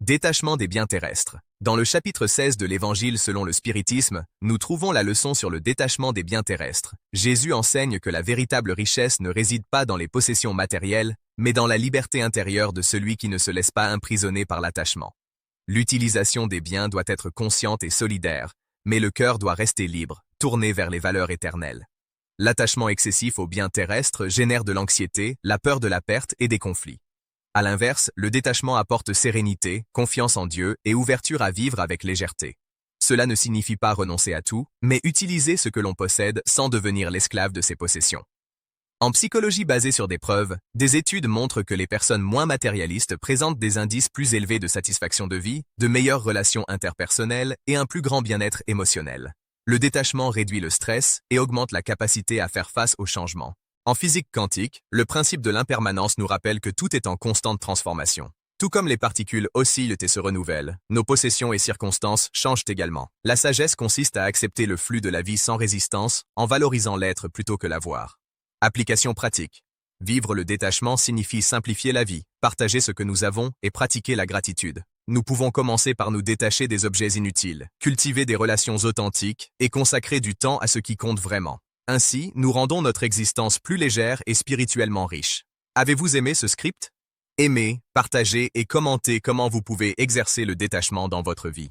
Détachement des biens terrestres. Dans le chapitre 16 de l'Évangile selon le spiritisme, nous trouvons la leçon sur le détachement des biens terrestres. Jésus enseigne que la véritable richesse ne réside pas dans les possessions matérielles, mais dans la liberté intérieure de celui qui ne se laisse pas emprisonner par l'attachement. L'utilisation des biens doit être consciente et solidaire, mais le cœur doit rester libre, tourné vers les valeurs éternelles. L'attachement excessif aux biens terrestres génère de l'anxiété, la peur de la perte et des conflits. À l'inverse, le détachement apporte sérénité, confiance en Dieu et ouverture à vivre avec légèreté. Cela ne signifie pas renoncer à tout, mais utiliser ce que l'on possède sans devenir l'esclave de ses possessions. En psychologie basée sur des preuves, des études montrent que les personnes moins matérialistes présentent des indices plus élevés de satisfaction de vie, de meilleures relations interpersonnelles et un plus grand bien-être émotionnel. Le détachement réduit le stress et augmente la capacité à faire face aux changements. En physique quantique, le principe de l'impermanence nous rappelle que tout est en constante transformation. Tout comme les particules oscillent et se renouvellent, nos possessions et circonstances changent également. La sagesse consiste à accepter le flux de la vie sans résistance, en valorisant l'être plutôt que l'avoir. Application pratique. Vivre le détachement signifie simplifier la vie, partager ce que nous avons et pratiquer la gratitude. Nous pouvons commencer par nous détacher des objets inutiles, cultiver des relations authentiques et consacrer du temps à ce qui compte vraiment. Ainsi, nous rendons notre existence plus légère et spirituellement riche. Avez-vous aimé ce script? Aimez, partagez et commentez comment vous pouvez exercer le détachement dans votre vie.